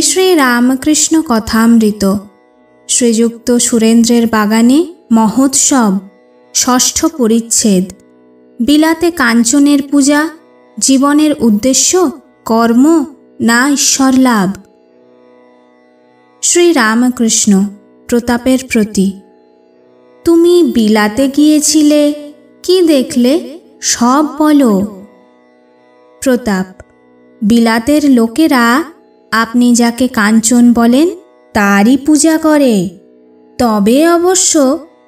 শ্রী রামকৃষ্ণ কথামৃত শ্রীযুক্ত সুরেন্দ্রের বাগানে মহোৎসব ষষ্ঠ পরিচ্ছেদ। বিলাতে কাঞ্চনের পূজা জীবনের উদ্দেশ্য কর্ম না ঈশ্বর লাভ। শ্রী রামকৃষ্ণ প্রতাপের প্রতি। তুমি বিলাতে গিয়েছিলে, কি দেখলে সব বলো। প্রতাপ। বিলাতের লোকেরা আপনি যাকে কাঞ্চন বলেন তারই পূজা করে। তবে অবশ্য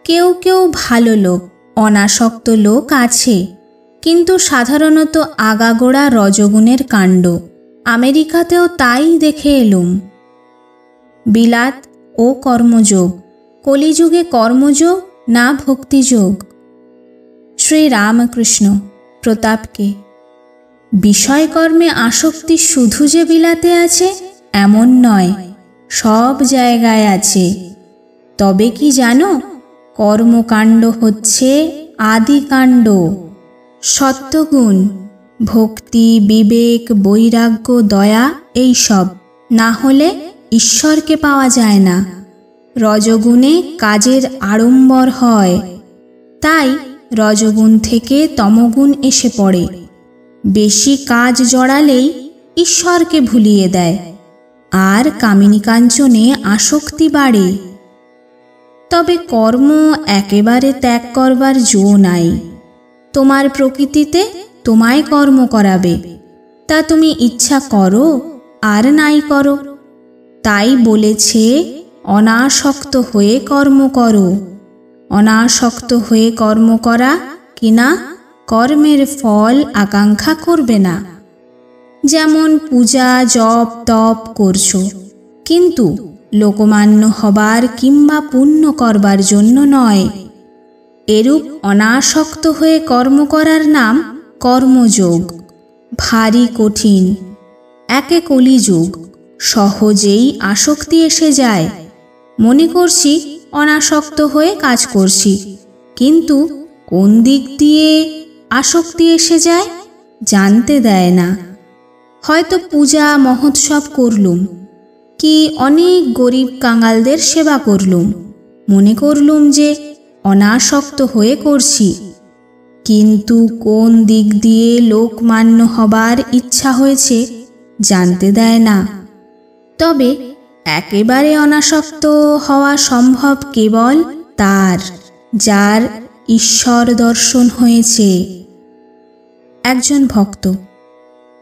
কেউ কেউ ভালো লোক, অনাসক্ত লোক আছে, কিন্তু সাধারণত আগাগোড়া রজগুণের কাণ্ড। আমেরিকাতেও তাই দেখে এলুম। বিলাত ও কর্মযোগ। কলিযুগে কর্মযোগ না ভক্তিযোগ। শ্রী রামকৃষ্ণ প্রতাপকে। বিষয়কর্মে আসক্তি শুধু যে বিলাতে আছে এমন নয়, সব জায়গায় আছে। তবে কি জানো, কর্মকাণ্ড হচ্ছে আদিকাণ্ড। সত্যগুণ, ভক্তি, বিবেক, বৈরাগ্য, দয়া এইসব না হলে ঈশ্বরকে পাওয়া যায় না। রজগুণে কাজের আড়ম্বর হয়, তাই রজগুণ থেকে তমগুণ এসে পড়ে। বেশি কাজ জড়ালেই ঈশ্বরকে ভুলিয়ে দেয়, আর কামিনী কাঞ্চনে আসক্তি বাড়ে। তবে কর্ম একেবারে ত্যাগ করবার জো নাই। তোমার প্রকৃতিতে তোমায় কর্ম করাবে, তা তুমি ইচ্ছা করো আর নাই করো। তাই বলেছে অনাসক্ত হয়ে কর্ম করো। অনাসক্ত হয়ে কর্ম করা কিনা কর্মের ফল আকাঙ্ক্ষা করবে না। যেমন পূজা জপ তপ করছো, কিন্তু লোকমান্য হবার কিংবা পুণ্য করবার জন্য নয়। এরূপ অনাসক্ত হয়ে কর্ম করার নাম কর্মযোগ। ভারী কঠিন। একে কলিযুগ, সহজেই আসক্তি এসে যায়। মনে করছি অনাসক্ত হয়ে কাজ করছি, কিন্তু কোন দিক দিয়ে আসক্তি এসে যায় জানতে দেয় না। হয়তো পূজা মহোৎসব করলুম, কি অনেক গরিব কাঙালদের সেবা করলুম, মনে করলুম যে অনাসক্ত হয়ে করছি, কিন্তু কোন দিক দিয়ে লোকমান্য হবার ইচ্ছা হয়েছে জানতে দেয় না। তবে একেবারে অনাসক্ত হওয়া সম্ভব কেবল তার, যার ঈশ্বর দর্শন হয়েছে। একজন ভক্ত।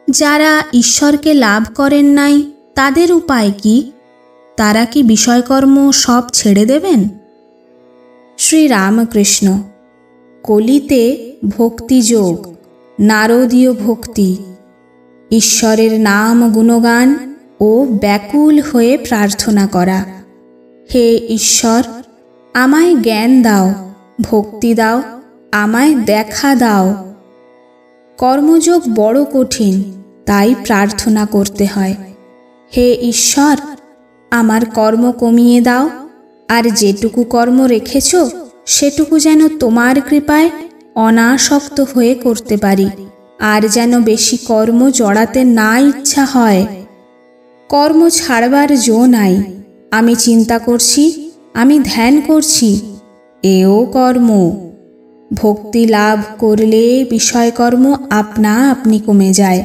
যারা ঈশ্বরকে লাভ করেন নাই তাদের উপায় কি? তারা কি বিষয়কর্ম সব ছেড়ে দেবেন? শ্রী রামকৃষ্ণ। কলিতে ভক্তিযোগ, নারদীয় ভক্তি, ঈশ্বরের নাম গুণগান ও ব্যাকুল হয়ে প্রার্থনা করা। হে ঈশ্বর, আমায় জ্ঞান দাও, ভক্তি দাও, আমায় দেখা দাও। কর্মযোগ বড় কঠিন, তাই প্রার্থনা করতে হয়। হে ঈশ্বর, আমার কর্ম কমিয়ে দাও, আর যেটুকু কর্ম রেখেছ সেটুকু যেন তোমার কৃপায় অনাসক্ত হয়ে করতে পারি, আর যেন বেশি কর্ম জড়াতে না ইচ্ছা হয়। কর্ম ছাড়বার জো নাই। আমি চিন্তা করছি, আমি ধ্যান করছি, এও কর্ম। ভক্তি লাভ করলে বিষয়কর্ম আপনা আপনি কমে যায়,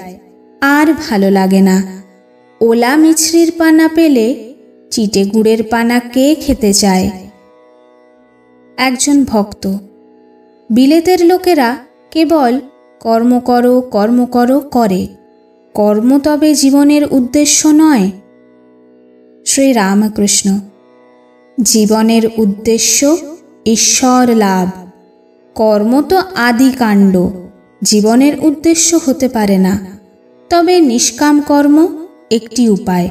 আর ভালো লাগে না। ওলা মিছরির পানা পেলে চিটে গুড়ের পানা কে খেতে চায়? একজন ভক্ত। বিলেতের লোকেরা কেবল কর্ম করো কর্ম করো করে। কর্ম তবে জীবনের উদ্দেশ্য নয়। শ্রী রামকৃষ্ণ। জীবনের উদ্দেশ্য ঈশ্বর লাভ। কর্ম তো আদিকাণ্ড, জীবনের উদ্দেশ্য হতে পারে না। তবে নিষ্কাম কর্ম একটি উপায়,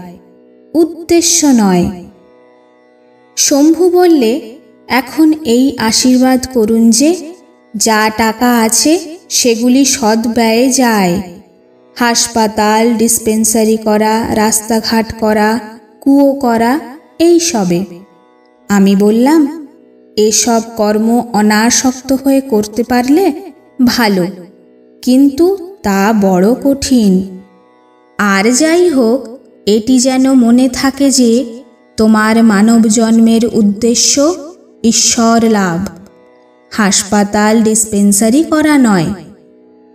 উদ্দেশ্য নয়। শম্ভু বললে, এখন এই আশীর্বাদ করুন যে যা টাকা আছে সেগুলি সদ্ব্যয়ে যায়। হাসপাতাল, ডিসপেন্সারি করা, রাস্তাঘাট করা, কুয়ো করা, এই সবে। আমি বললাম, এসব কর্ম অনাসক্ত হয়ে করতে পারলে ভালো, কিন্তু তা বড় কঠিন। আর যাই হোক, এটি যেন মনে থাকে যে তোমার মানব জন্মের উদ্দেশ্য ঈশ্বর লাভ, হাসপাতাল ডিসপেন্সারি করা নয়।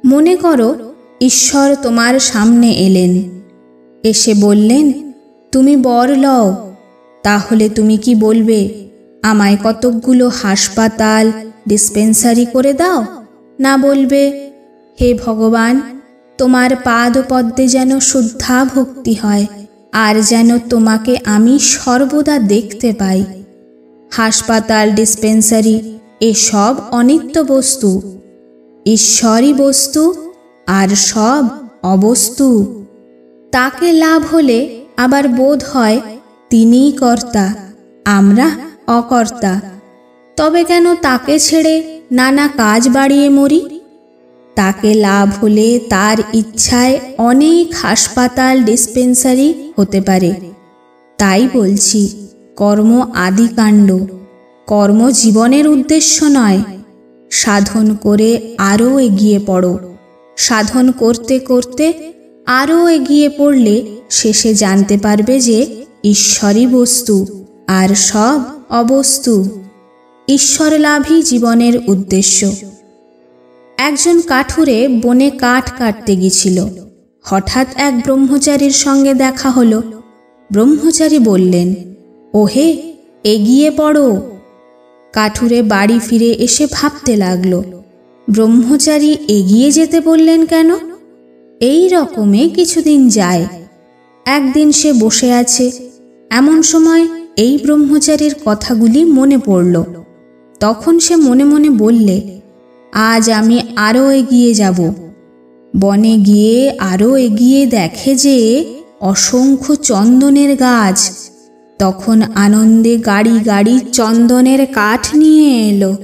মনে করো ঈশ্বর তোমার সামনে এলেন, এসে বললেন তুমি বর লও। তাহলে তুমি কি বলবে আমায় কতকগুলো হাসপাতাল ডিসপেন্সারি করে দাও? না বলবে হে ভগবান, তোমার পাদপদ্মে যেন শুদ্ধা ভক্তি হয়, আর যেন তোমাকে আমি সর্বদা দেখতে পাই। হাসপাতাল ডিসপেন্সারি এসব অনিত্য বস্তু, ঈশ্বরই বস্তু, আর সব অবস্তু। তাকে লাভ হলে আবার বোধ হয় তিনিই কর্তা, আমরা অকর্তা। তবে কেন তাকে ছেড়ে নানা কাজ বাড়িয়ে মরি? তাকে লাভ হলে তার ইচ্ছায় অনেক হাসপাতাল ডিসপেন্সারি হতে পারে। তাই বলছি, কর্ম আদিকাণ্ড, কর্ম জীবনের উদ্দেশ্য নয়। সাধন করে আরও এগিয়ে পড়ো। সাধন করতে করতে আরও এগিয়ে পড়লে শেষে জানতে পারবে যে ঈশ্বরই বস্তু আর সব অবস্তু। ঈশ্বর লাভই জীবনের উদ্দেশ্য। একজন কাঠুরে বনে কাঠ কাটতে গিয়েছিল। হঠাৎ এক ব্রহ্মচারীর সঙ্গে দেখা হলো। ব্রহ্মচারী বললেন, ওহে, এগিয়ে পড়ো। কাঠুরে বাড়ি ফিরে এসে ভাবতে লাগল, ব্রহ্মচারী এগিয়ে যেতে বললেন কেন? এই রকমে কিছুদিন যায়। একদিন সে বসে আছে, এমন সময় এই ব্রহ্মচারীর কথাগুলি মনে পড়ল। তখন সে মনে মনে বললে, আজ আমি আরও এগিয়ে যাব। বনে গিয়ে আরও এগিয়ে দেখে যে অসংখ্য চন্দনের গাছ। তখন আনন্দে গাড়ি গাড়ি চন্দনের কাঠ নিয়ে এলো,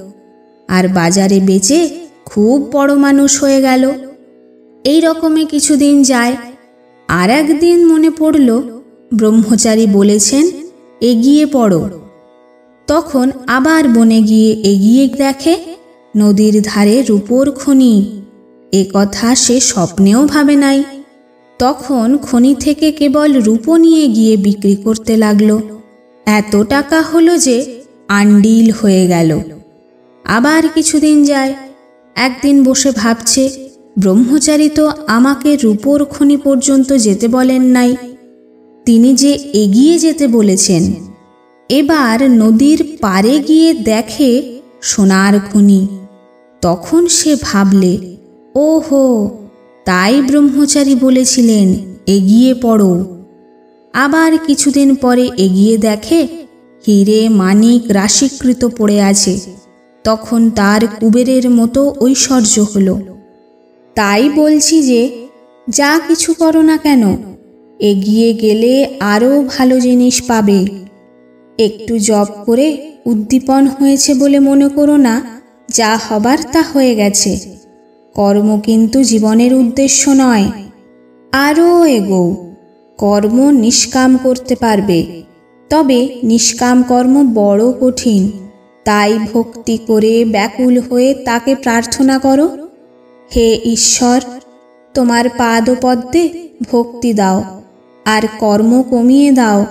আর বাজারে বেচে খুব বড় মানুষ হয়ে গেল। এই রকমে কিছুদিন যায়। আর একদিন মনে পড়ল, ব্রহ্মচারী বলেছেন এগিয়ে পড়ো। তখন আবার বনে গিয়ে এগিয়ে দেখে নদীর ধারে রূপোর খনি। এ কথা সে স্বপ্নেও ভাবে নাই। তখন খনি থেকে কেবল রূপো নিয়ে গিয়ে বিক্রি করতে লাগলো। এত টাকা হলো যে আন্ডিল হয়ে গেল। আবার কিছুদিন যায়। একদিন বসে ভাবছে, ব্রহ্মচারী তো আমাকে রূপোর খনি পর্যন্ত যেতে বলেন নাই, তিনি যে এগিয়ে যেতে বলেছেন। এবার নদীর পাড়ে গিয়ে দেখে সোনার খনি। তখন সে ভাবলে, ওহো, তাই ব্রহ্মচারী বলেছিলেন এগিয়ে পড়ো। আবার কিছুদিন পরে এগিয়ে দেখে হিরে মানিক রাশিকৃত পড়ে আছে। তখন তার কুবেরের মতো ঐশ্বর্য হলো। তাই বলছি যে যা কিছু করো না কেন, এগিয়ে গেলে আরও ভালো জিনিস পাবে। একটু জপ করে উদ্দীপন হয়েছে বলে মনে করো না যা হবার তা হয়ে গেছে। কর্ম কিন্তু জীবনের উদ্দেশ্য নয়। আরও এগোও। কর্ম নিষ্কাম করতে পারবে, তবে নিষ্কাম কর্ম বড় কঠিন। তাই ভক্তি করে ব্যাকুল হয়ে তাকে প্রার্থনা করো, হে ঈশ্বর, তোমার পাদপদ্মে ভক্তি দাও, আর কর্ম কমিয়ে দাও।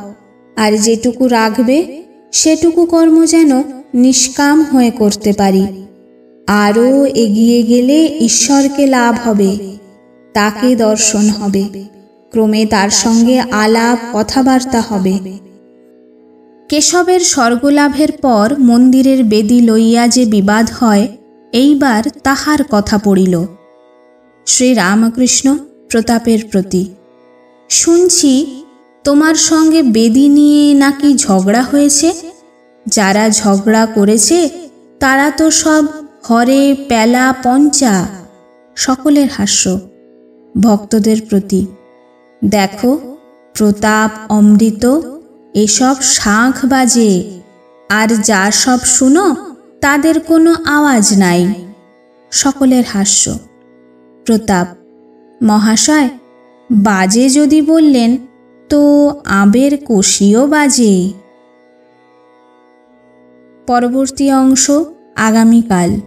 আর যেটুকু রাখবে সেটুকু কর্ম যেন নিষ্কাম হয়ে করতে পারি। আরও এগিয়ে গেলে ঈশ্বরকে লাভ হবে, তাকে দর্শন হবে, ক্রমে তার সঙ্গে আলাপ কথাবার্তা হবে। কেশবের স্বর্গলাভের পর মন্দিরের বেদি লইয়া যে বিবাদ হয়, এইবার তাহার কথা পড়িল। শ্রীরামকৃষ্ণ প্রতাপের প্রতি। শুনছি তোমার সঙ্গে বেদি নিয়ে নাকি ঝগড়া হয়েছে। যারা ঝগড়া করেছে তারা তো সব হরে প্যালা পঞ্চা। সকলের হাস্য। ভক্তদের প্রতি। দেখো, প্রতাপ, অমৃত এসব শাঁখ বাজে, আর যা সব শুনো তাদের কোনো আওয়াজ নাই। সকলের হাস্য। প্রতাপ, মহাশয়, বাজে যদি বললেন তো আবের কষিও বাজে। পরবর্তী অংশ আগামীকাল।